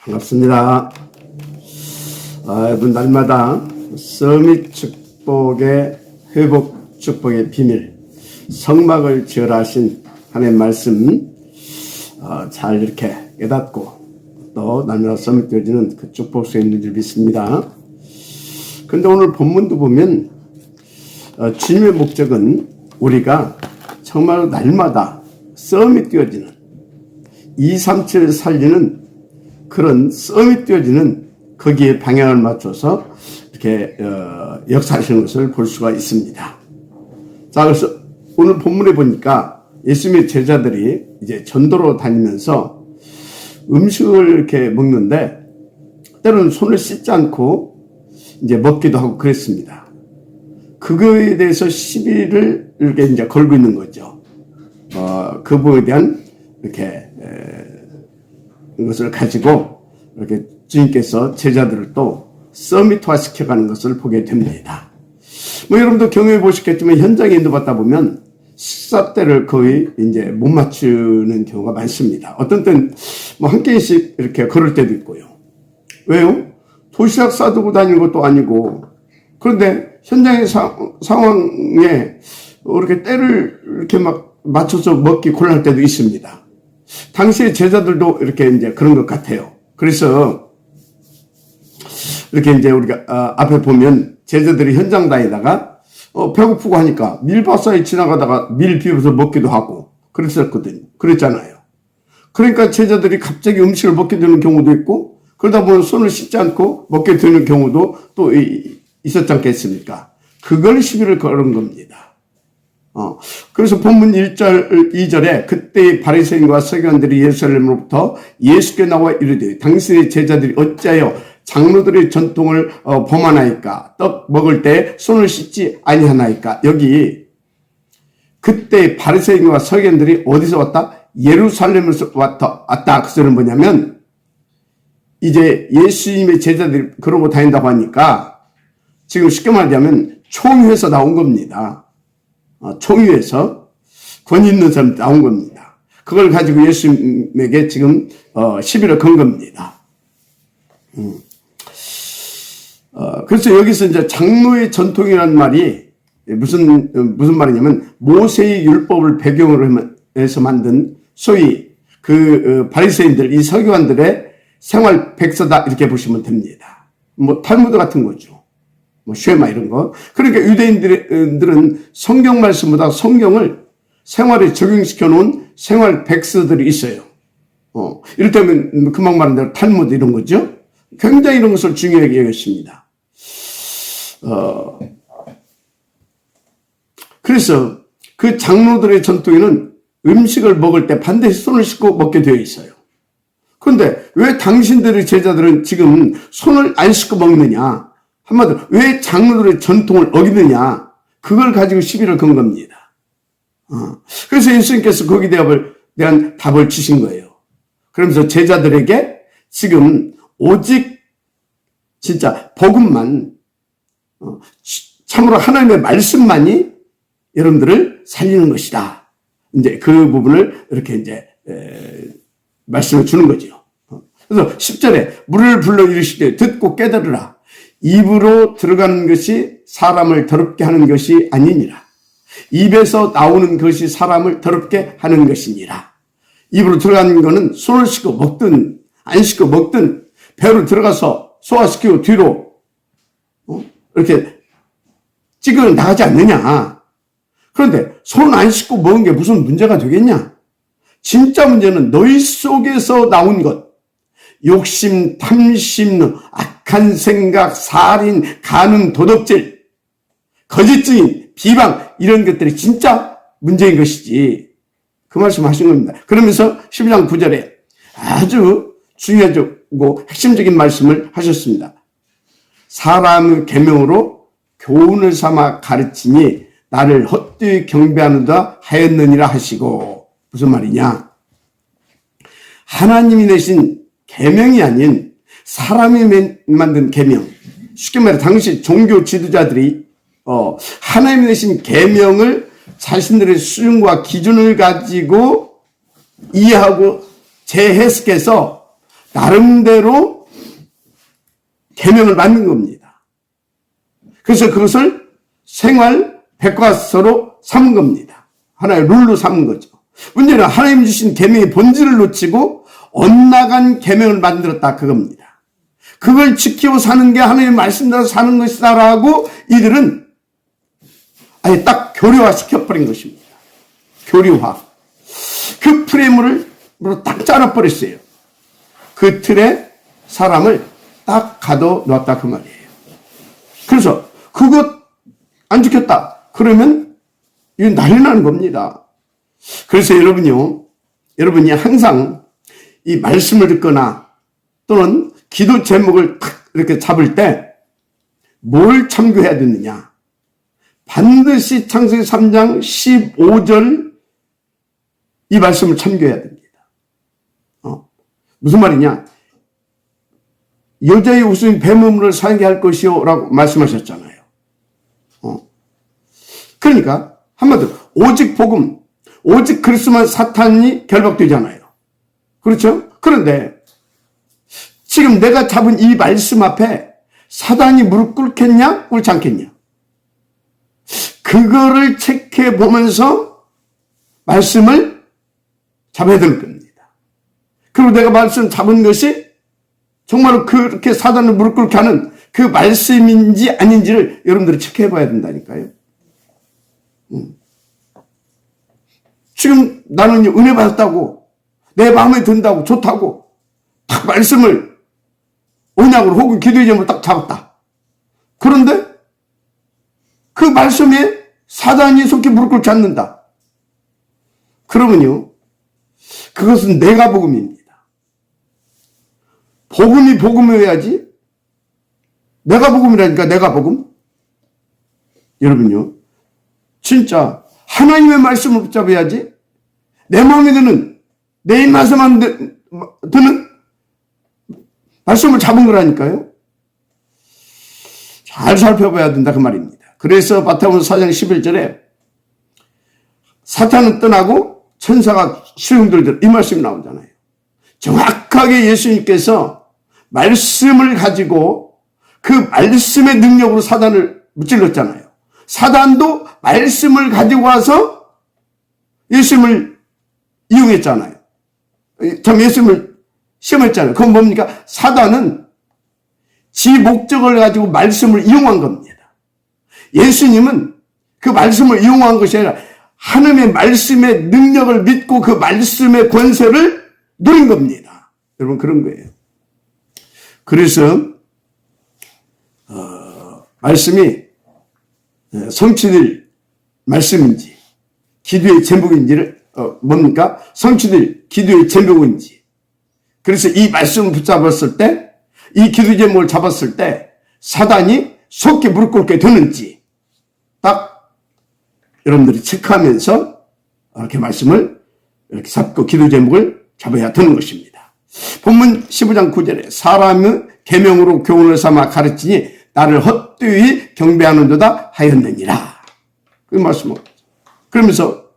반갑습니다. 여러분 날마다 서밋 축복의 회복 축복의 비밀 성막을 지으라신 하나님의 말씀 잘 이렇게 깨닫고 또 날마다 서밋 되어지는 그 축복 속에 있는 줄 믿습니다. 그런데 오늘 본문도 보면 주님의 목적은 우리가 정말 날마다 서밋 되어지는 237을 살리는 그런 서밋 되어지는 거기에 방향을 맞춰서 이렇게 역사하시는 것을 볼 수가 있습니다. 자, 그래서 오늘 본문에 보니까 예수님의 제자들이 이제 전도로 다니면서 음식을 이렇게 먹는데 때로는 손을 씻지 않고 이제 먹기도 하고 그랬습니다. 그거에 대해서 시비를 이렇게 이제 걸고 있는 거죠. 그 부분에 대한 이렇게 것을 가지고 이렇게 주님께서 제자들을 또 서밋화 시켜가는 것을 보게 됩니다. 여러분도 경험해 보셨겠지만 현장에 인도받다 보면 식사 때를 거의 이제 못 맞추는 경우가 많습니다. 어떤 때는 한 개씩 이렇게 걸을 때도 있고요. 왜요? 도시락 싸두고 다니는 것도 아니고, 그런데 현장의 상황에 이렇게 때를 이렇게 막 맞춰서 먹기 곤란할 때도 있습니다. 당시의 제자들도 이렇게 이제 그런 것 같아요. 그래서 이렇게 이제 우리가 앞에 보면 제자들이 현장 다니다가 배고프고 하니까 밀밭 사이 지나가다가 밀 비워서 먹기도 하고 그랬잖아요. 그러니까 제자들이 갑자기 음식을 먹게 되는 경우도 있고, 그러다 보면 손을 씻지 않고 먹게 되는 경우도 또 있었지 않겠습니까? 그걸 시비를 걸은 겁니다. 그래서 본문 1절, 2절에 그때 바리새인과 서기관들이 예루살렘으로부터 예수께 나와 이르되 당신의 제자들이 어찌하여 장로들의 전통을 범하나이까? 떡 먹을 때 손을 씻지 아니하나이까? 여기 그때 바리새인과 서기관들이 어디서 왔다? 예루살렘에서 왔다. 그 소리는 뭐냐면 이제 예수님의 제자들이 그러고 다닌다고 하니까 지금 쉽게 말하자면 총회에서 나온 겁니다. 총회에서 권위 있는 사람 나온 겁니다. 그걸 가지고 예수님에게 지금 시비를 건 겁니다. 그래서 여기서 이제 장로의 전통이라는 말이 무슨 말이냐면 모세의 율법을 배경으로 해서 만든 소위 그 바리새인들, 이 서기관들의 생활 백서다 이렇게 보시면 됩니다. 탈무드 같은 거죠. 쉐마 이런 거. 그러니까 유대인들은 성경 말씀보다 성경을 생활에 적용시켜 놓은 생활 백서들이 있어요. 이를테면 금방 말한 대로 탈무드 이런 거죠. 굉장히 이런 것을 중요하게 여겼습니다. 그래서 그 장로들의 전통에는 음식을 먹을 때 반드시 손을 씻고 먹게 되어 있어요. 그런데 왜 당신들의 제자들은 지금 손을 안 씻고 먹느냐? 한마디로 왜 장로들의 전통을 어기느냐, 그걸 가지고 시비를 건 겁니다. 그래서 예수님께서 거기에 대한 답을 주신 거예요. 그러면서 제자들에게 지금 오직 진짜 복음만, 참으로 하나님의 말씀만이 여러분들을 살리는 것이다. 이제 그 부분을 이렇게 이제 말씀을 주는 거죠. 그래서 10절에 물을 불러 이르시되 듣고 깨달으라. 입으로 들어가는 것이 사람을 더럽게 하는 것이 아니니라. 입에서 나오는 것이 사람을 더럽게 하는 것이니라. 입으로 들어가는 것은 손을 씻고 먹든 안 씻고 먹든 배로 들어가서 소화시키고 뒤로 이렇게 찌그러 나가지 않느냐. 그런데 손 안 씻고 먹은 게 무슨 문제가 되겠냐. 진짜 문제는 너희 속에서 나온 것, 욕심, 탐심, 악한 생각, 살인, 간음, 도덕질, 거짓 증인, 비방 이런 것들이 진짜 문제인 것이지. 그 말씀 하신 겁니다. 그러면서 11장 9절에 아주 중요하고 핵심적인 말씀을 하셨습니다. 사람의 계명으로 교훈을 삼아 가르치니 나를 헛되이 경배하는다 하였느니라 하시고, 무슨 말이냐? 하나님이 내신 계명이 아닌 사람이 만든 계명. 쉽게 말해 당시 종교 지도자들이 하나님이 내신 계명을 자신들의 수준과 기준을 가지고 이해하고 재해석해서 나름대로 계명을 만든 겁니다. 그래서 그것을 생활 백과서로 삼은 겁니다. 하나의 룰로 삼은 거죠. 문제는 하나님 주신 계명의 본질을 놓치고 엇나간 계명을 만들었다 그겁니다. 그걸 지키고 사는 게 하나님의 말씀대로 사는 것이다라고 이들은 아예 딱 교류화 시켜버린 것입니다. 교류화. 그 프레임을 딱 잘라버렸어요. 그 틀에 사람을 딱 가둬 놨다 그 말이에요. 그래서 그것 안 지켰다 그러면 이건 난리 나는 겁니다. 그래서 여러분이 항상 이 말씀을 듣거나 또는 기도 제목을 딱 이렇게 잡을 때 뭘 참고해야 되느냐? 반드시 창세기 3장 15절 이 말씀을 참고해야 됩니다. 무슨 말이냐? 여자의 웃음이 뱀음을 살게 할 것이요 라고 말씀하셨잖아요. 그러니까 한마디로 오직 복음, 오직 그리스도만 사탄이 결박되잖아요. 그렇죠? 그런데 지금 내가 잡은 이 말씀 앞에 사단이 무릎 꿇겠냐? 꿇지 않겠냐? 그거를 체크해 보면서 말씀을 잡아야 될 겁니다. 그리고 내가 말씀 잡은 것이 정말로 그렇게 사단을 무릎 꿇게 하는 그 말씀인지 아닌지를 여러분들이 체크해 봐야 된다니까요. 지금 나는 은혜 받았다고, 내 마음에 든다고, 좋다고, 딱 말씀을 언약으로 혹은 기도의 제목을 딱 잡았다. 그런데 그 말씀에 사단이 속히 무릎 꿇지 않는다. 그러면요, 그것은 내가 복음입니다. 복음이 복음이어야지. 내가 복음이라니까 내가 복음. 여러분요, 진짜 하나님의 말씀을 붙잡아야지. 내 마음에 드는, 내 입맛에만 드는 말씀을 잡은 거라니까요. 잘 살펴봐야 된다 그 말입니다. 그래서 마태복음 4장 11절에 사탄은 떠나고 천사가 수용들들 이 말씀이 나오잖아요. 정확하게 예수님께서 말씀을 가지고 그 말씀의 능력으로 사단을 무찔렀잖아요. 사단도 말씀을 가지고 와서 예수님을 이용했잖아요. 참 예수님을 시험했잖아요. 그건 뭡니까? 사단은 지 목적을 가지고 말씀을 이용한 겁니다. 예수님은 그 말씀을 이용한 것이 아니라 하나님의 말씀의 능력을 믿고 그 말씀의 권세를 누린 겁니다. 여러분 그런 거예요. 그래서 말씀이 성취될 말씀인지 기도의 제목인지를 뭡니까? 성취될 기도의 제목인지. 그래서 이 말씀을 붙잡았을 때, 이 기도 제목을 잡았을 때 사단이 속히 무릎 꿇게 되는지 딱 여러분들이 체크하면서 이렇게 말씀을 이렇게 잡고 기도 제목을 잡아야 되는 것입니다. 본문 15장 9절에 사람의 계명으로 교훈을 삼아 가르치니 나를 헛되이 경배하는도다 하였느니라. 그 말씀을. 그러면서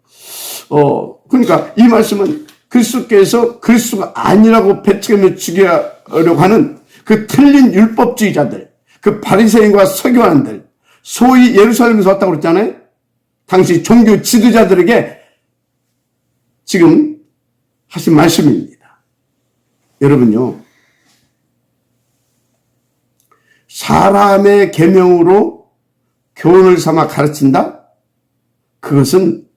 그러니까 이 말씀은 그리스도께서 그리스도가 아니라고 배척하며 죽이려고 하는 그 틀린 율법주의자들, 그 바리새인과 서기관들, 소위 예루살렘에서 왔다고 그랬잖아요. 당시 종교 지도자들에게 지금 하신 말씀입니다. 여러분요, 사람의 계명으로 교훈을 삼아 가르친다? 그것은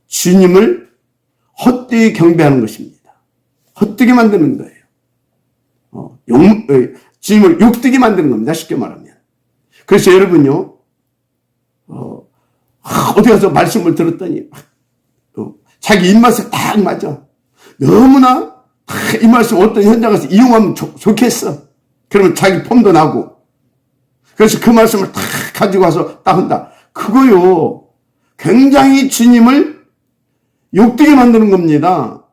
주님을 헛되이 경배하는 것입니다. 헛되게 만드는 거예요. 주님을 욕되게 만드는 겁니다. 쉽게 말하면. 그래서 여러분요, 어디 가서 말씀을 들었더니 자기 입맛에 딱 맞아. 너무나 이 말씀 어떤 현장에서 이용하면 좋겠어. 그러면 자기 폼도 나고. 그래서 그 말씀을 딱 가지고 와서 딱 한다. 그거요, 굉장히 주님을 욕되게 만드는 겁니다.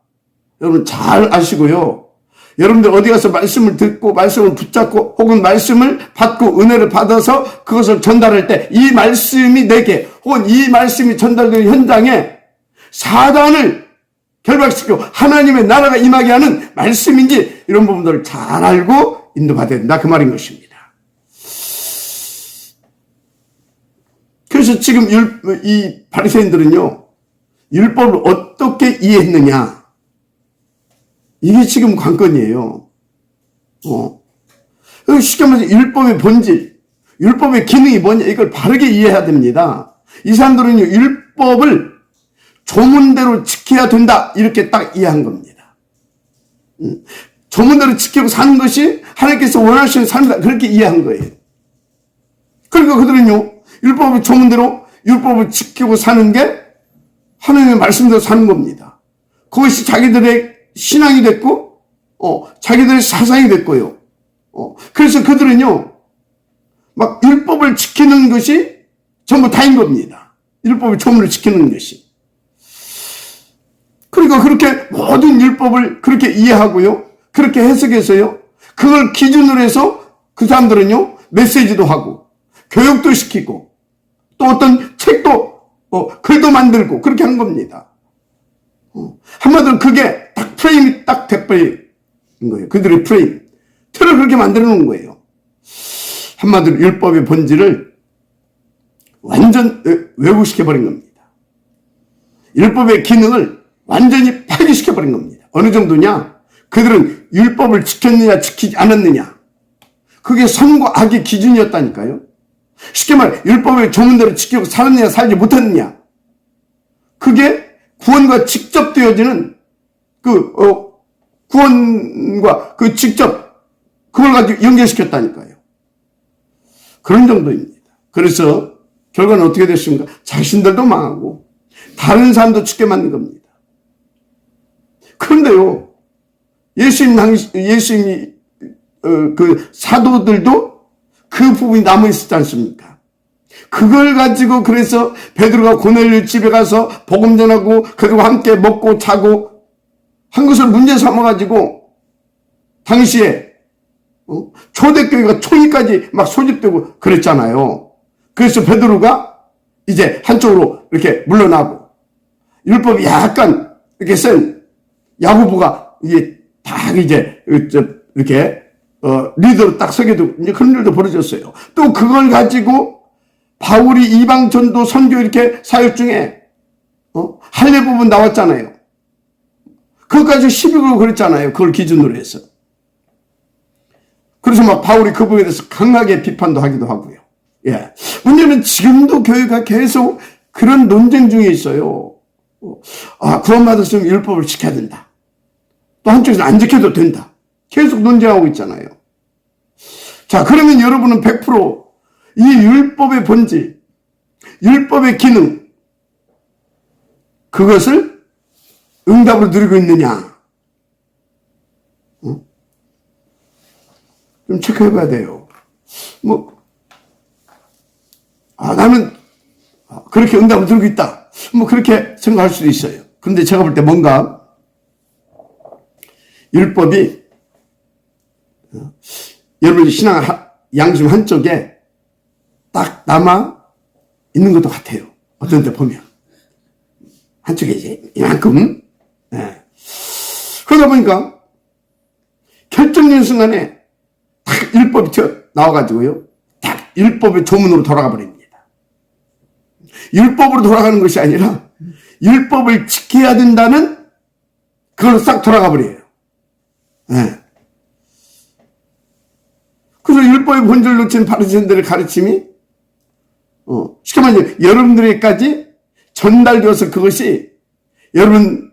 여러분 잘 아시고요. 여러분들 어디 가서 말씀을 듣고 말씀을 붙잡고 혹은 말씀을 받고 은혜를 받아서 그것을 전달할 때 이 말씀이 내게 혹은 이 말씀이 전달되는 현장에 사단을 결박시키고 하나님의 나라가 임하게 하는 말씀인지 이런 부분들을 잘 알고 인도받아야 된다, 그 말인 것입니다. 그래서 지금 이 바리새인들은요, 율법을 어떻게 이해했느냐, 이게 지금 관건이에요. 쉽게 말해서 율법의 본질, 율법의 기능이 뭐냐, 이걸 바르게 이해해야 됩니다. 이 사람들은요, 율법을 조문대로 지켜야 된다, 이렇게 딱 이해한 겁니다. 조문대로 사는 것이 하나님께서 원하시는 삶이다, 그렇게 이해한 거예요. 그러니까 그들은요, 율법의 조문대로 율법을 지키고 사는 게 하나님의 말씀대로 사는 겁니다. 그것이 자기들의 신앙이 됐고, 자기들의 사상이 됐고요. 그래서 그들은요, 막 율법을 지키는 것이 전부 다인 겁니다. 율법의 조문을 지키는 것이. 그러니까 그렇게 모든 율법을 그렇게 이해하고요, 그렇게 해석해서요, 그걸 기준으로 해서 그 사람들은요, 메시지도 하고, 교육도 시키고, 또 어떤 책도, 글도 만들고, 그렇게 하는 겁니다. 한마디로 그게 딱 프레임이 딱 돼버린 거예요. 그들의 프레임. 틀을 그렇게 만들어 놓은 거예요. 한마디로 율법의 본질을 완전 왜곡시켜버린 겁니다. 율법의 기능을 완전히 파괴시켜버린 겁니다. 어느 정도냐? 그들은 율법을 지켰느냐 지키지 않았느냐, 그게 선과 악의 기준이었다니까요. 쉽게 말해 율법의 조문대로 지키고 살았느냐 살지 못했느냐, 그게 구원과 직접 되어지는 구원과 그 직접 그걸 가지고 연결시켰다니까요. 그런 정도입니다. 그래서 결과는 어떻게 됐습니까? 자신들도 망하고 다른 사람도 죽게 만든 겁니다. 그런데요, 예수님이 그 사도들도 그 부분이 남아 있었지 않습니까? 그걸 가지고 그래서 베드로가 고넬료 집에 가서 복음 전하고 그들과 함께 먹고 자고 한 것을 문제 삼아가지고 당시에 초대교회가 총위까지 막 소집되고 그랬잖아요. 그래서 베드로가 이제 한쪽으로 이렇게 물러나고, 율법이 약간 이렇게 센 야고보가 이게 딱 이제 이렇게 리더로 딱 서게 되고, 이제 그런 일도 벌어졌어요. 또 그걸 가지고 바울이 이방 전도 선교 이렇게 사역 중에 할례 부분 나왔잖아요. 그것까지 시비 걸고 그랬잖아요. 그걸 기준으로 해서. 그래서 막 바울이 그 부분에 대해서 강하게 비판도 하기도 하고요. 예. 문제는 지금도 교회가 계속 그런 논쟁 중에 있어요. 구원받았으면 율법을 지켜야 된다. 또 한쪽에서 안 지켜도 된다. 계속 논쟁하고 있잖아요. 자, 그러면 여러분은 100% 이 율법의 본질, 율법의 기능, 그것을 응답으로 누리고 있느냐? 좀 체크해 봐야 돼요. 나는 그렇게 응답을 누리고 있다. 그렇게 생각할 수도 있어요. 그런데 제가 볼 때 뭔가 율법이 여러분의 신앙 양심 한쪽에 딱 남아 있는 것도 같아요. 어떤 데 보면. 한쪽에 이제 이만큼. 네. 그러다 보니까 결정적인 순간에 딱 율법이 나와가지고요, 딱 율법의 조문으로 돌아가 버립니다. 율법으로 돌아가는 것이 아니라 율법을 지켜야 된다는 그걸로 싹 돌아가 버려요. 네. 그래서 율법의 본질을 놓친 바리새인들의 가르침이 쉽게 말하면 여러분들에게까지 전달되어서 그것이 여러분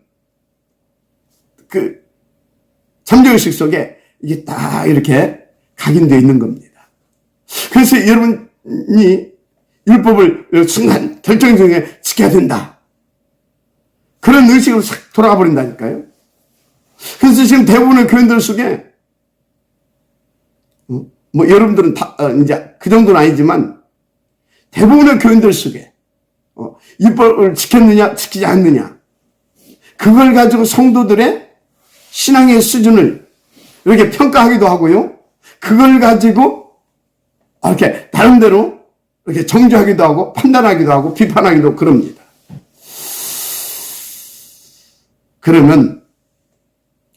그 잠재의식 속에 이게 딱 이렇게 각인되어 있는 겁니다. 그래서 여러분이 율법을 순간 결정적으로 지켜야 된다, 그런 의식으로 싹 돌아가 버린다니까요. 그래서 지금 대부분의 교인들 속에 여러분들은 다 이제 그 정도는 아니지만 대부분의 교인들 속에 율법을 지켰느냐 지키지 않느냐, 그걸 가지고 성도들의 신앙의 수준을 이렇게 평가하기도 하고요, 그걸 가지고 이렇게 다른대로 이렇게 정죄하기도 하고, 판단하기도 하고, 비판하기도 그럽니다. 그러면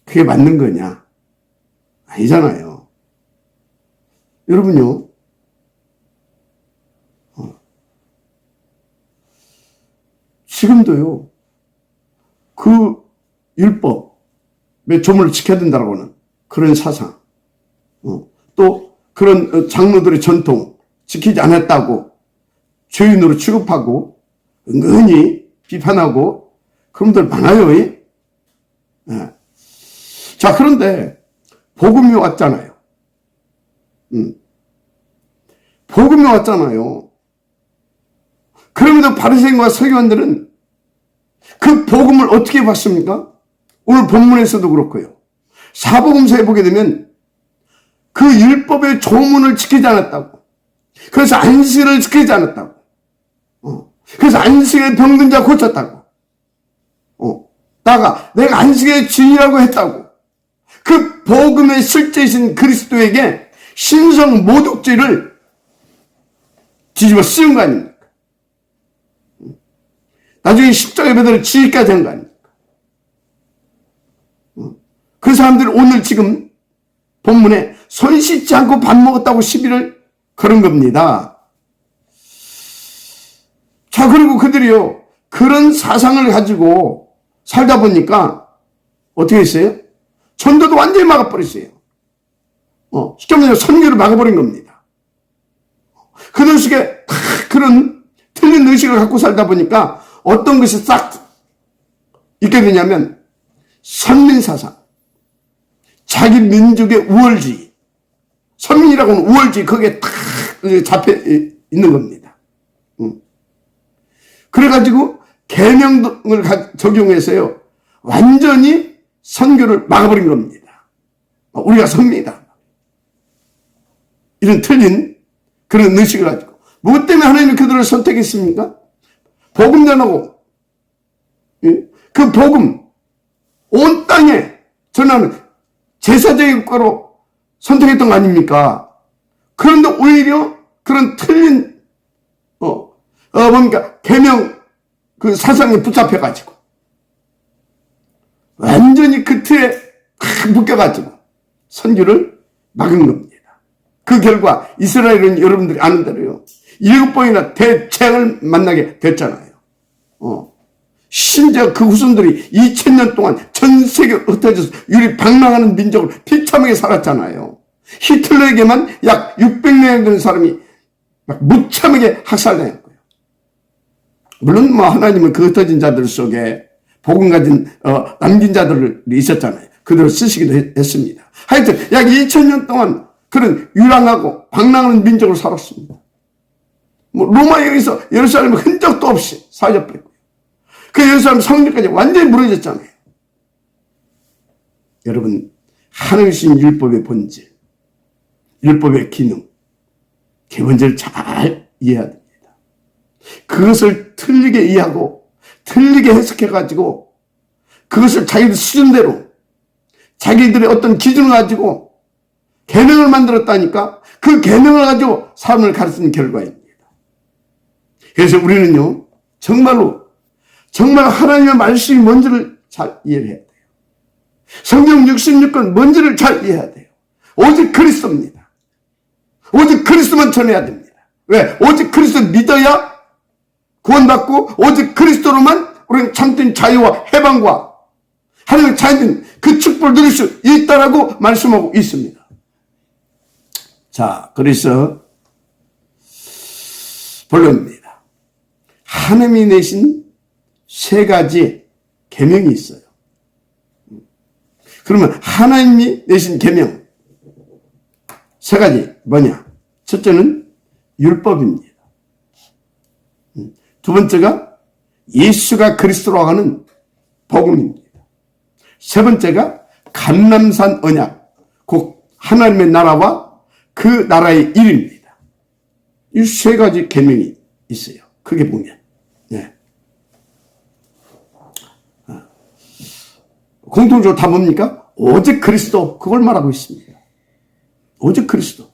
그게 맞는 거냐? 아니잖아요. 여러분요, 지금도요, 그 율법의 조문을 지켜야 된다고 하는 그런 사상, 또 그런 장로들의 전통 지키지 않았다고 죄인으로 취급하고 은근히 비판하고 그런 분들 많아요. 네. 자, 그런데 복음이 왔잖아요. 복음이 왔잖아요. 그럼에도 바리새인과 서기관들은 그 복음을 어떻게 봤습니까? 오늘 본문에서도 그렇고요. 사복음서에 보게 되면 그 율법의 조문을 지키지 않았다고. 그래서 안식일을 지키지 않았다고. 그래서 안식일에 병든 자 고쳤다고. 내가 안식일의 주인이라고 했다고. 그 복음의 실제이신 그리스도에게 신성 모독죄를 뒤집어 씌운 거 아닙니까? 나중에 십자가에 매달려 지기까지 한 거 아닙니까? 그 사람들이 오늘 지금 본문에 손 씻지 않고 밥 먹었다고 시비를 거는 겁니다. 자, 그리고 그들이요, 그런 사상을 가지고 살다 보니까 어떻게 했어요? 전도도 완전히 막아버렸어요. 쉽게 말해서 선교를 막아버린 겁니다. 그들 속에 그런 틀린 의식을 갖고 살다 보니까 어떤 것이 싹 있게 되냐면 선민사상, 자기 민족의 우월주의, 선민이라고 하는 우월주의, 거기에 탁 잡혀 있는 겁니다. 그래가지고 계명을 적용해서요, 완전히 선교를 막아버린 겁니다. 우리가 섭니다. 이런 틀린 그런 의식을 가지고. 무엇 때문에 하나님이 그들을 선택했습니까? 복음 전하고, 그 복음, 온 땅에 전하는 제사적인 과로 선택했던 거 아닙니까? 그런데 오히려 그런 틀린, 뭡니까? 계명 그 사상에 붙잡혀가지고, 완전히 그 틀에 묶여가지고 선교를 막은 겁니다. 그 결과 이스라엘은 여러분들이 아는 대로요, 7번이나 대재앙을 만나게 됐잖아요. 심지어 그 후손들이 2000년 동안 전 세계로 흩어져서 유리방랑하는 민족으로 비참하게 살았잖아요. 히틀러에게만 약 600명이 되는 사람이 막 무참하게 학살당한 거예요. 물론 뭐 하나님은 그 흩어진 자들 속에 복음 가진 남긴 자들이 있었잖아요. 그대로 쓰시기도 했습니다. 하여튼 약 2000년 동안 그런 유랑하고 방랑하는 민족으로 살았습니다. 뭐 로마에 의해서 예루살렘은 흔적도 없이 사라져버렸고요. 그 예루살렘 성전까지 완전히 무너졌잖아요. 여러분, 하나님이신 율법의 본질, 율법의 기능, 기본적으로 잘 이해해야 됩니다. 그것을 틀리게 이해하고 틀리게 해석해가지고 그것을 자기들 수준대로 자기들의 어떤 기준을 가지고 계명을 만들었다니까, 그 계명을 가지고 사람을 가르치는 결과입니다. 그래서 우리는요, 정말 하나님의 말씀이 뭔지를 잘 이해를 해야 돼요. 성경 66권 뭔지를 잘 이해해야 돼요. 오직 그리스도입니다. 오직 그리스도만 전해야 됩니다. 왜? 오직 그리스도 믿어야 구원받고, 오직 그리스도로만 우리는 참된 자유와 해방과 하나님의 자유인 그 축복을 누릴 수 있다라고 말씀하고 있습니다. 자, 그래서 본론입니다. 하나님이 내신 3가지 계명이 있어요. 그러면 하나님이 내신 계명 3가지 뭐냐? 첫째는 율법입니다. 두 번째가 예수가 그리스도라고 하는 복음입니다. 세 번째가 감람산 언약, 곧 하나님의 나라와 그 나라의 일입니다. 이 3가지 계명이 있어요. 크게 보면. 네. 공통적으로 다 뭡니까? 오직 그리스도, 그걸 말하고 있습니다. 오직 그리스도.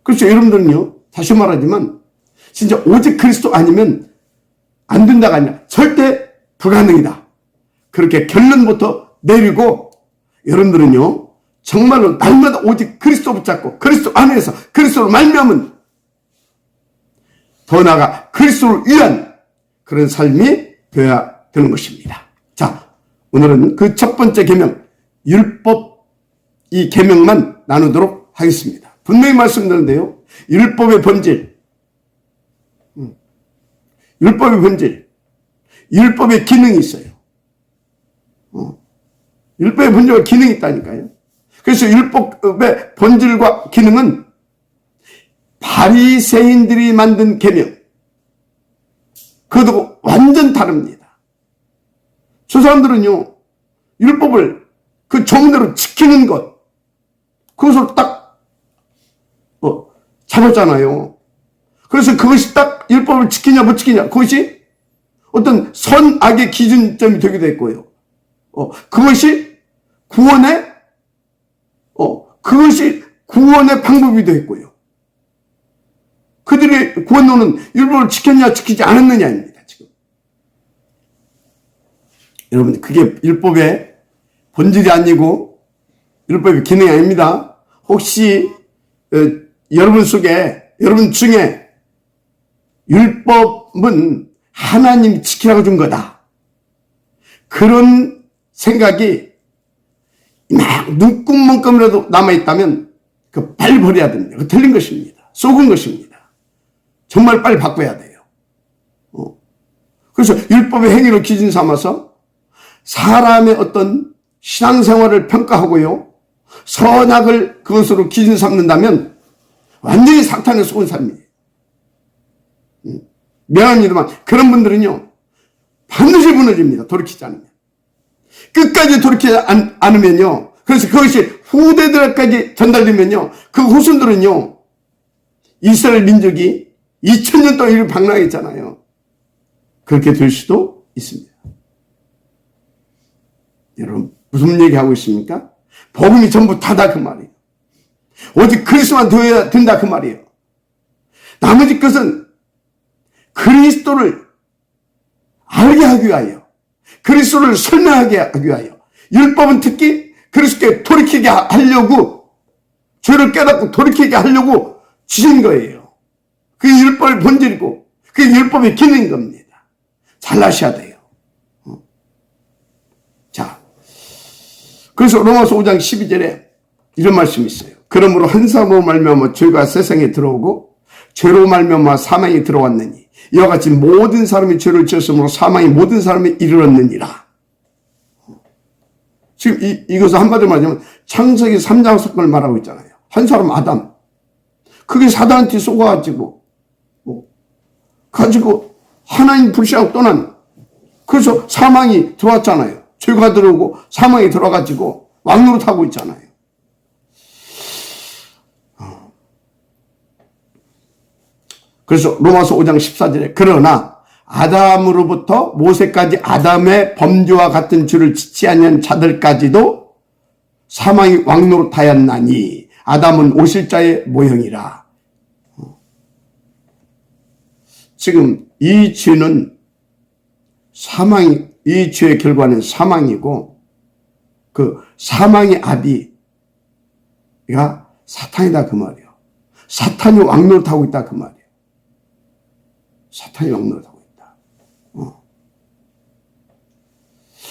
그렇죠. 여러분들은요, 다시 말하지만 진짜 오직 그리스도 아니면 안 된다가 아니라 절대 불가능이다. 그렇게 결론부터 내리고 여러분들은요 정말로 날마다 오직 그리스도 붙잡고 그리스도 안에서 그리스도로 말미암은 더 나아가 그리스도를 위한 그런 삶이 되어야 되는 것입니다. 자, 오늘은 그 첫 번째 계명 율법 이 계명만 나누도록 하겠습니다. 분명히 말씀드렸는데요. 율법의 본질, 율법의 기능이 있어요. 율법의 본질과 기능이 있다니까요. 그래서 율법의 본질과 기능은 바리새인들이 만든 계명, 그것도 완전 다릅니다. 저 사람들은요, 율법을 그 정대로 지키는 것, 그것을 딱 잡았잖아요. 그래서 그것이 딱 율법을 지키냐 못 지키냐, 그것이 어떤 선악의 기준점이 되기도 했고요. 그것이 구원의 방법이기도 했고요. 그들의 구원론은 율법을 지켰냐 지키지 않았느냐입니다. 지금 여러분, 그게 율법의 본질이 아니고 율법의 기능이 아닙니다. 혹시 여러분 중에 율법은 하나님이 지키라고 준 거다, 그런 생각이 막 눈금만큼이라도 남아있다면 그 빨리 버려야 됩니다. 그 틀린 것입니다. 속은 것입니다. 정말 빨리 바꿔야 돼요. 그래서 율법의 행위를 기준 삼아서 사람의 어떤 신앙생활을 평가하고요, 선악을 그것으로 기준 삼는다면 완전히 사탄에 속은 삶이에요. 미안합니다만 그런 분들은요 반드시 무너집니다. 돌이키지 않으면. 끝까지 돌이키지 않으면요, 그래서 그것이 후대들까지 전달되면요, 그 후손들은요 이스라엘 민족이 2000년 동안 이를 방랑했잖아요. 그렇게 될 수도 있습니다. 여러분, 무슨 얘기하고 있습니까? 복음이 전부 다다 그 말이에요. 오직 그리스도만 되어야 된다 그 말이에요. 나머지 것은 그리스도를 알게 하기 위하여, 그리스도를 설명하게 하기 위하여, 율법은 특히 그리스도께 돌이키게 하려고, 죄를 깨닫고 돌이키게 하려고 주신 거예요. 그게 율법의 본질이고 그게 율법의 기능인 겁니다. 잘 아셔야 돼요. 자, 그래서 로마서 5장 12절에 이런 말씀이 있어요. 그러므로 한 사람으로 말미암아 죄가 세상에 들어오고 죄로 말미암아 사망이 들어왔느니 이와 같이 모든 사람이 죄를 지었으므로 사망이 모든 사람에 이르렀느니라. 지금 이것을 한마디로 말하자면 창세기 3장 사건을 말하고 있잖아요. 한 사람 아담, 그게 사단한테 속아가지고 하나님 불신하고 떠난, 그래서 사망이 들어왔잖아요. 죄가 들어오고 사망이 들어와가지고 왕노릇하고 있잖아요. 그래서 로마서 5장 14절에 그러나 아담으로부터 모세까지 아담의 범죄와 같은 죄를 짓지 않는 자들까지도 사망이 왕노릇하였나니 아담은 오실자의 모형이라. 지금 이 죄는 이 죄의 결과는 사망이고, 그 사망의 아비가 사탄이다 그 말이에요. 사탄이 왕노릇하고 있다 그 말이에요. 사탄이 왕노릇하고 있다.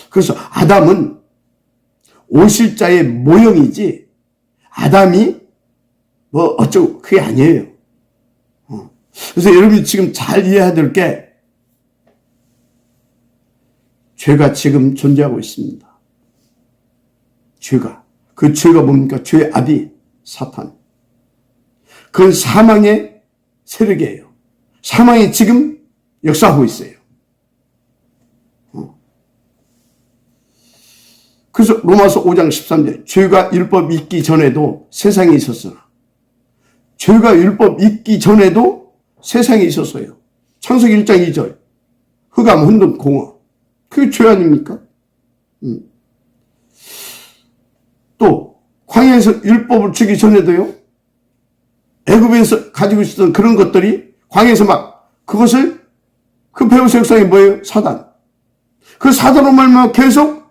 그래서 아담은 오실자의 모형이지 아담이 뭐 어쩌고 그게 아니에요. 그래서 여러분이 지금 잘 이해해야 될 게, 죄가 지금 존재하고 있습니다. 그 죄가 뭡니까? 죄의 아비 사탄. 그건 사망의 세력이에요. 사망이 지금 역사하고 있어요. 그래서 로마서 5장 13절 죄가 율법 있기 전에도 세상에 있었으나, 죄가 율법 있기 전에도 세상에 있었어요. 창세기 1장 2절 흑암, 혼돈, 공허, 그게 죄 아닙니까? 또 광야에서 율법을 주기 전에도요, 애굽에서 가지고 있었던 그런 것들이 광야에서 막 그것을, 그 배후 색상이 뭐예요? 사단. 그 사도로 말미암아 계속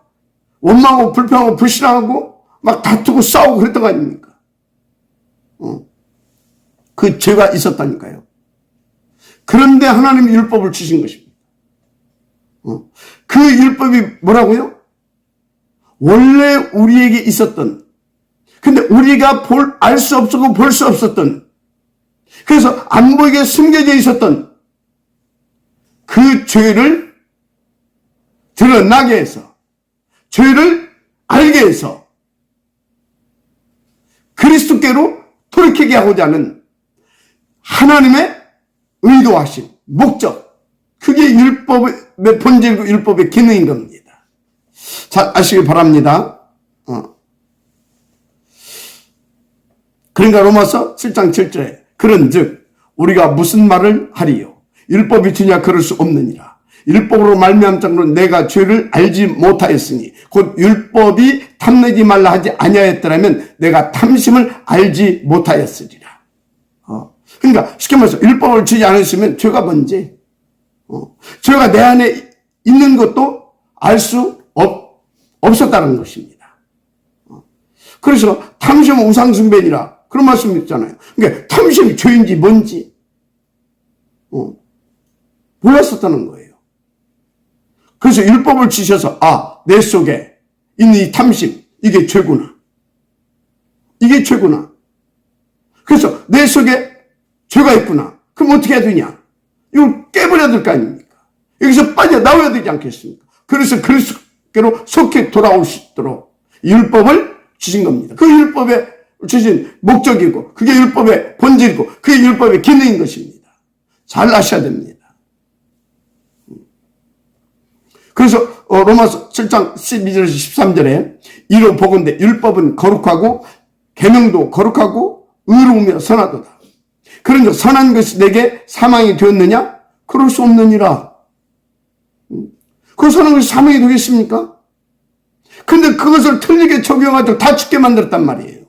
원망하고 불평하고 불신하고 막 다투고 싸우고 그랬던 거 아닙니까? 그 죄가 있었다니까요. 그런데 하나님이 율법을 주신 것입니다. 그 율법이 뭐라고요? 원래 우리에게 있었던, 근데 우리가 알 수 없었고 볼 수 없었던, 그래서 안 보이게 숨겨져 있었던 그 죄를 드러나게 해서, 죄를 알게 해서 그리스도께로 돌이키게 하고자 하는 하나님의 의도하신 목적, 그게 율법의 본질이고 율법의 기능인 겁니다. 자, 아시기 바랍니다. 그러니까 로마서 7장 7절에 그런즉 우리가 무슨 말을 하리요? 율법이 주냐? 그럴 수 없느니라. 율법으로 말미암은 자로 내가 죄를 알지 못하였으니 곧 율법이 탐내지 말라 하지 아니하였더라면 내가 탐심을 알지 못하였으리라. 그러니까 쉽게 말해서 율법을 주지 않았으면 죄가 뭔지, 죄가 내 안에 있는 것도 알 수 없었다는 것입니다. 그래서 탐심은 우상숭배니라 그런 말씀 있잖아요. 그러니까 탐심이 죄인지 뭔지 몰랐었다는 거예요. 그래서 율법을 주셔서 내 속에 있는 이 탐심, 이게 죄구나. 이게 죄구나. 그래서 내 속에 죄가 있구나. 그럼 어떻게 해야 되냐? 이걸 깨버려야 될 거 아닙니까? 여기서 빠져나와야 되지 않겠습니까? 그래서 그리스도께로 속히 돌아올 수 있도록 율법을 주신 겁니다. 그 율법에 주신 목적이고 그게 율법의 본질이고 그게 율법의 기능인 것입니다. 잘 아셔야 됩니다. 그래서 로마서 7장 12절에서 13절에 이로 보건대 율법은 거룩하고 계명도 거룩하고 의로우며 선하도다. 그런즉 선한 것이 내게 사망이 되었느냐? 그럴 수 없느니라. 그 선한 것이 사망이 되겠습니까? 근데 그것을 틀리게 적용하도록 다 죽게 만들었단 말이에요.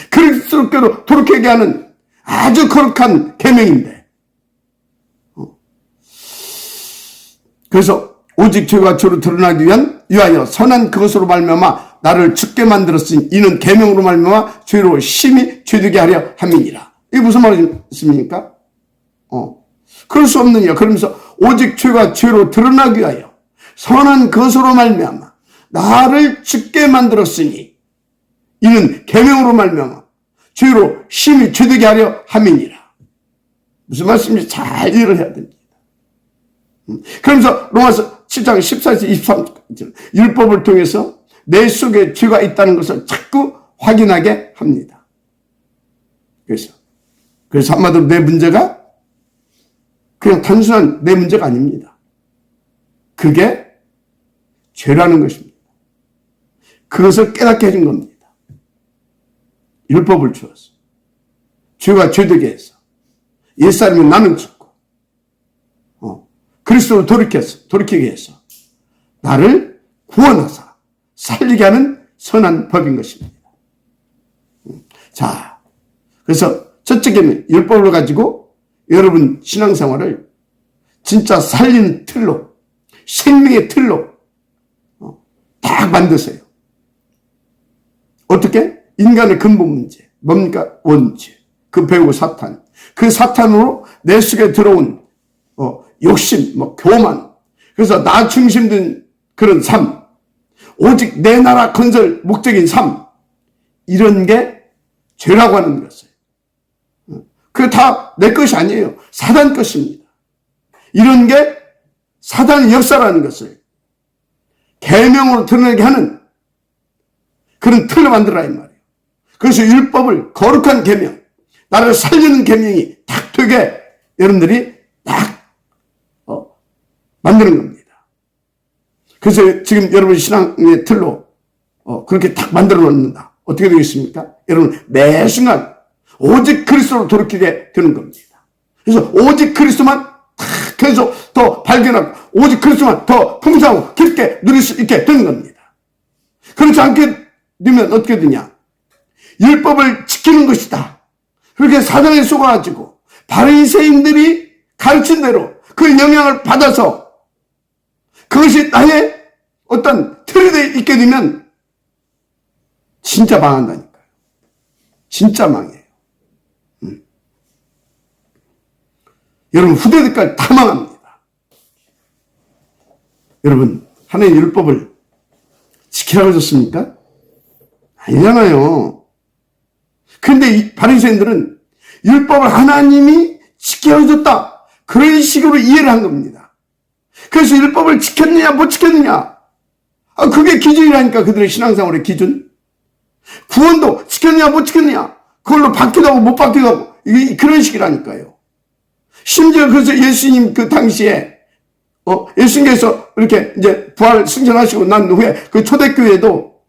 그리스도께로 돌이키게 하는 아주 거룩한 계명인데, 그래서 오직 죄가 죄로 드러나기 위하여 선한 그것으로 말미암아 나를 죽게 만들었으니 이는 계명으로 말미암아 죄로 심히 죄되게 하려 함이니라. 이게 무슨 말입니까? 그럴 수 없느냐. 그러면서 오직 죄가 죄로 드러나기 위하여 선한 그것으로 말미암아 나를 죽게 만들었으니 이는 계명으로 말미암아 죄로 심히 죄되게 하려 함이니라. 무슨 말씀인지 잘 이해를 해야 됩니다. 그러면서 로마서 7장 14에서 23절 율법을 통해서 내 속에 죄가 있다는 것을 자꾸 확인하게 합니다. 그래서 한마디로 내 문제가 그냥 단순한 내 문제가 아닙니다. 그게 죄라는 것입니다. 그것을 깨닫게 해준 겁니다. 율법을 주어서 죄가 죄되게 해서 옛사람이 나는 죽고 그리스도로 돌이키게 해서 나를 구원하사 살리게 하는 선한 법인 것입니다. 자, 그래서 첫째 계명 율법을 가지고 여러분 신앙생활을 진짜 살리는 틀로, 생명의 틀로 딱 만드세요. 어떻게? 인간의 근본 문제 뭡니까? 원죄, 그 배우고 사탄, 그 사탄으로 내 속에 들어온 욕심, 교만, 그래서 나 중심된 그런 삶, 오직 내 나라 건설 목적인 삶, 이런 게 죄라고 하는 것을. 그게 다 내 것이 아니에요. 사단 것입니다. 이런 게 사단의 역사라는 것을 계명으로 드러내게 하는 그런 틀을 만들어라 이 말이에요. 그래서 율법을 거룩한 계명, 나를 살리는 계명이 딱 되게 여러분들이 딱 만드는 겁니다. 그래서 지금 여러분 신앙의 틀로 그렇게 딱 만들어 놓는다. 어떻게 되겠습니까? 여러분 매 순간 오직 그리스도로 돌이키게 되는 겁니다. 그래서 오직 그리스도만 딱 계속 더 발견하고 오직 그리스도만 더 풍성하고 깊게 누릴 수 있게 되는 겁니다. 그렇지 않게 되면 어떻게 되냐? 율법을 지키는 것이다. 그렇게 사단에 속아가지고 바리새인들이 가르친 대로 그 영향을 받아서 그것이 나의 어떤 틀이 돼 있게 되면 진짜 망한다니까요. 진짜 망해요. 여러분 후대들까지 다 망합니다. 여러분 하나님의 율법을 지키라고 하셨습니까? 아니잖아요. 그런데 이 바리새인들은 율법을 하나님이 지켜줬다, 그런 식으로 이해를 한 겁니다. 그래서 율법을 지켰느냐 못 지켰느냐, 그게 기준이라니까. 그들의 신앙생활의 기준. 구원도 지켰느냐 못 지켰느냐, 그걸로 받기도 하고 못 받기도 하고, 그런 식이라니까요. 심지어 그래서 예수님 그 당시에 예수님께서 이렇게 이제 부활 승천하시고 난 후에 그 초대교회도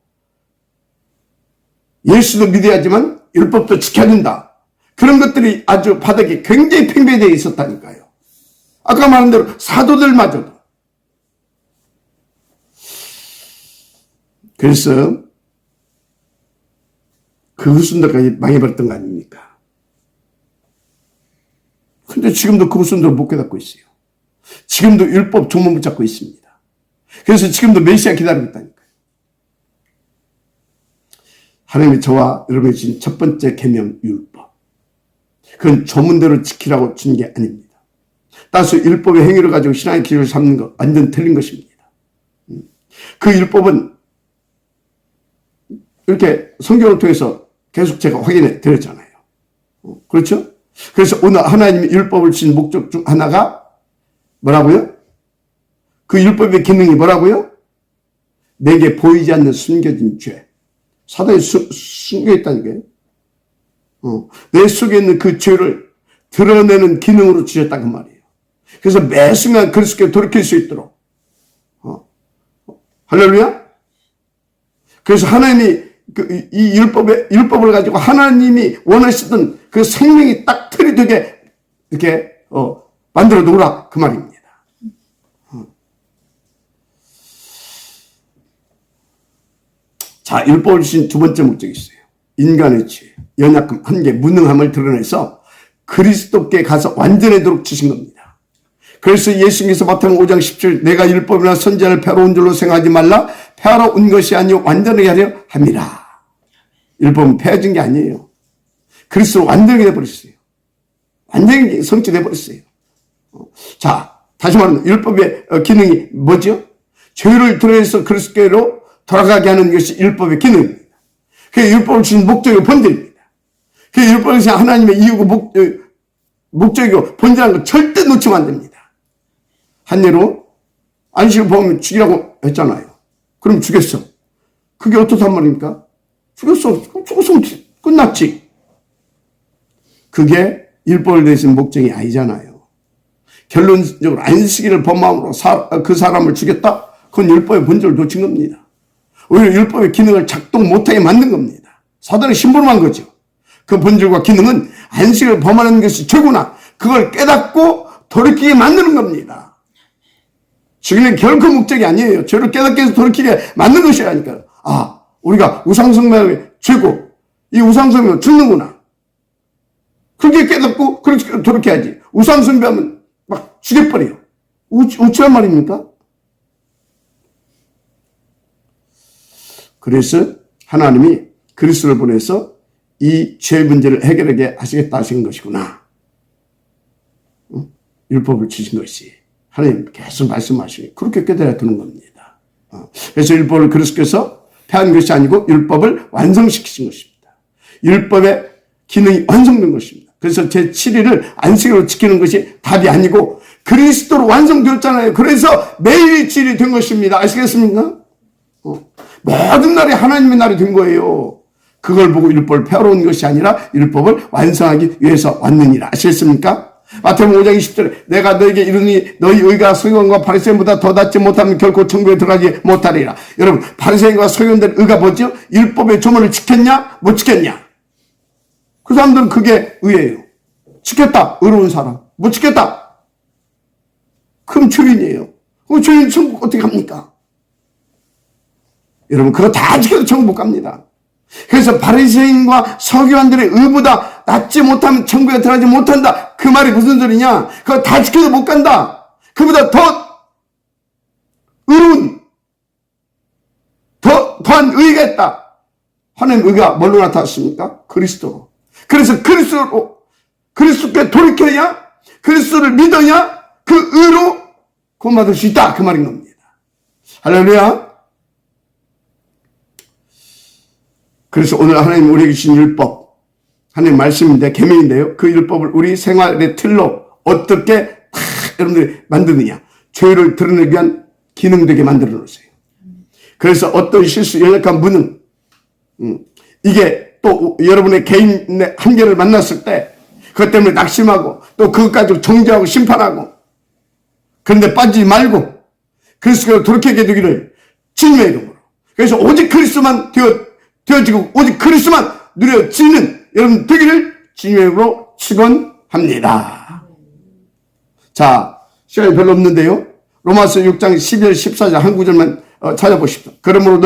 예수도 믿어야지만 율법도 지켜야 된다, 그런 것들이 아주 바닥에 굉장히 팽배되어 있었다니까요. 아까 말한 대로 사도들마저도. 그래서 그 후손들까지 망해버렸던 거 아닙니까? 근데 지금도 그 후손들 못 깨닫고 있어요. 지금도 율법 종문 붙잡고 있습니다. 그래서 지금도 메시아 기다리고 있다니까요. 하나님이 저와 여러분이 주신 첫 번째 계명 율법, 그건 조문대로 지키라고 준 게 아닙니다. 따라서 율법의 행위를 가지고 신앙의 기준을 삼는 것 완전 틀린 것입니다. 그 율법은 이렇게 성경을 통해서 계속 제가 확인해 드렸잖아요. 그렇죠? 그래서 오늘 하나님이 율법을 주신 목적 중 하나가 뭐라고요? 그 율법의 기능이 뭐라고요? 내게 보이지 않는 숨겨진 죄. 사단이 숨겨있다니까요. 내 속에 있는 그 죄를 드러내는 기능으로 주셨다 그 말이에요. 그래서 매 순간 그리스도께 돌이킬 수 있도록. 할렐루야? 그래서 하나님이 이 율법을 가지고 하나님이 원하시던 그 생명이 딱 틀이 되게 이렇게 만들어 놓으라 그 말입니다. 자, 율법을 주신 두 번째 목적이 있어요. 인간의 죄, 연약함, 한계, 무능함을 드러내서 그리스도께 가서 완전하도록 주신 겁니다. 그래서 예수님께서 마태복음 5장 17, 내가 율법이나 선지자를 패러온 줄로 생각하지 말라. 패하러 온 것이 아니요 완전하게 하려 함이라. 율법은 패해진 게 아니에요. 그리스도로 완전하게 돼버렸어요. 완전히 성취돼 버렸어요. 자, 다시 말하면 율법의 기능이 뭐죠? 죄를 드러내서 그리스도께로 돌아가게 하는 것이 율법의 기능입니다. 그게 율법을 주신 목적이고 본질입니다. 그게 율법을 주신 하나님의 이유고 목적이고 본질이라는 걸 절대 놓치면 안 됩니다. 한 예로 안식을 범하면 죽이라고 했잖아요. 그럼 죽였어. 그게 어떻단 말입니까? 죽였으면 끝났지. 그게 율법을 내신 목적이 아니잖아요. 결론적으로 안식일을 범함으로 그 사람을 죽였다? 그건 율법의 본질을 놓친 겁니다. 오히려 율법의 기능을 작동 못하게 만든 겁니다. 사단이 심부름한 거죠. 그 본질과 기능은 안식을 범하는 것이 죄구나, 그걸 깨닫고 돌이키게 만드는 겁니다. 죽이는 결코 목적이 아니에요. 죄를 깨닫게 해서 돌이키게 만든 것이라니까요. 우리가 우상숭배의 죄고 이 우상숭배는 죽는구나, 그렇게 깨닫고 그렇게 돌이켜야지. 우상숭배하면 막 죽여버려요. 우치란 말입니까? 그래서 하나님이 그리스도를 보내서 이 죄 문제를 해결하게 하시겠다 하신 것이구나. 율법을 주신 것이 하나님 계속 말씀하시니 그렇게 깨달아 두는 겁니다. 그래서 율법을 그리스도께서 폐한 것이 아니고 율법을 완성시키신 것입니다. 율법의 기능이 완성된 것입니다. 그래서 제7일을 안식으로 지키는 것이 답이 아니고 그리스도로 완성되었잖아요. 그래서 매일이 주일이 된 것입니다. 아시겠습니까? 모든 날이 하나님의 날이 된 거예요. 그걸 보고 율법을 폐하러 온 것이 아니라 율법을 완성하기 위해서 왔느니라. 아시겠습니까? 마태복음 5장 20절에 내가 너에게 이르니 너희 의가 서기관과 바리새인보다 더 낫지 못하면 결코 천국에 들어가지 못하리라. 여러분, 바리새인과 서기관들의 의가 뭐죠? 율법의 조문을 지켰냐 못 지켰냐. 그 사람들은 그게 의예요. 지켰다, 의로운 사람. 못 지켰다, 그럼 죄인이에요. 그럼 죄인 천국 어떻게 갑니까? 여러분, 그거 다 지켜도 천국 못 갑니다. 그래서 바리새인과 서기관들의 의보다 낫지 못하면 천국에 들어가지 못한다. 그 말이 무슨 소리냐? 그거 다 지켜도 못 간다. 그보다 더 의로운 더한 의가 있다. 하나님 의가 뭘로 나타났습니까? 그리스도로. 그래서 그리스도께 돌이켜야, 그리스도를 믿어야 그 의로 구원받을 수 있다. 그 말인 겁니다. 할렐루야. 그래서 오늘 하나님 우리에게 주신 율법, 하나님 말씀인데, 계명인데요. 그 율법을 우리 생활의 틀로 어떻게 여러분들이 만드느냐. 죄를 드러내기 위한 기능되게 만들어 놓으세요. 그래서 어떤 실수, 연약한 무능, 이게 또 여러분의 개인의 한계를 만났을 때 그것 때문에 낙심하고 또 그것 가지고 정죄하고 심판하고, 그런데 빠지지 말고 그리스도로 돌이키게 되기를 주님의 이름으로. 그래서 오직 그리스도만 되어지고 오직 그리스도만 누려지는 여러분 되기를 주님의 이름으로 축원합니다. 자, 시간이 별로 없는데요. 로마서 6장 12절 14절 한 구절만 찾아보십시오. 그러므로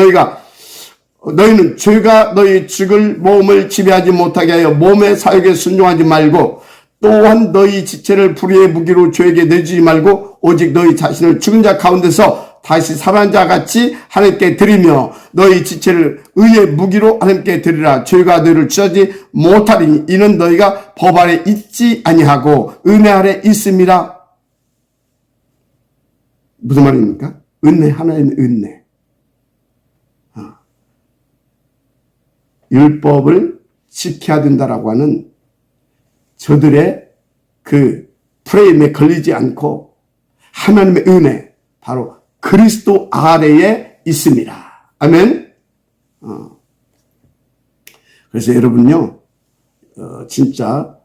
너희는 죄가 너희 죽을 몸을 지배하지 못하게 하여 몸의 사욕에 순종하지 말고, 또한 너희 지체를 불의의 무기로 죄에게 내주지 말고 오직 너희 자신을 죽은 자 가운데서 다시 살아난 자 같이 하나님께 드리며 너희 지체를 의의 무기로 하나님께 드리라. 죄가 너희를 취하지 못하리니 이는 너희가 법 아래 있지 아니하고 은혜 아래 있음이라. 무슨 말입니까? 은혜, 하나님의 은혜. 율법을 지켜야 된다라고 하는 저들의 그 프레임에 걸리지 않고 하나님의 은혜, 바로 그리스도 아래에 있습니다. 아멘. 그래서 여러분요, 진짜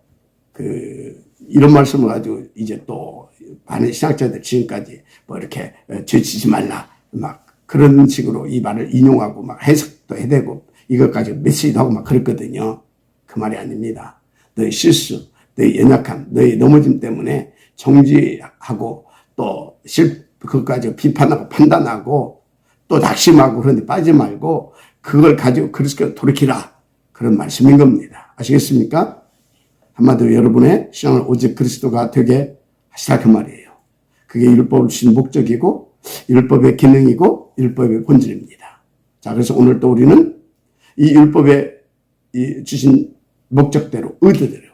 이런 말씀을 가지고 이제 또 많은 신학자들 지금까지 뭐 이렇게 죄 지지 말라 막 그런 식으로 이 말을 인용하고 막 해석도 해대고 이것까지 메시지도 하고 막 그랬거든요. 그 말이 아닙니다. 너희 실수, 너희 연약함, 너희 넘어짐 때문에 정지하고 또 그것까지 비판하고 판단하고 또 낙심하고 그런데 빠지지 말고 그걸 가지고 그리스도로 돌이키라. 그런 말씀인 겁니다. 아시겠습니까? 한마디로 여러분의 신앙을 오직 그리스도가 되게 하시라 그 말이에요. 그게 율법을 주신 목적이고 율법의 기능이고 율법의 본질입니다. 자, 그래서 오늘 또 우리는 이 율법에 주신 목적대로, 의도대로,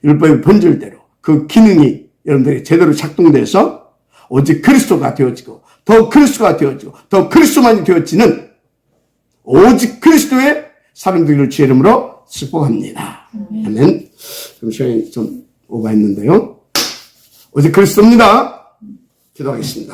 율법의 본질대로 그 기능이 여러분들이 제대로 작동돼서 오직 그리스도가 되어지고 더 그리스도가 되어지고 더 그리스도만이 되어지는 오직 그리스도의 사람 되기를 주의 이름으로 축복합니다. 아멘. 그럼 시간이 좀 오버했는데요. 오직 그리스도입니다. 기도하겠습니다.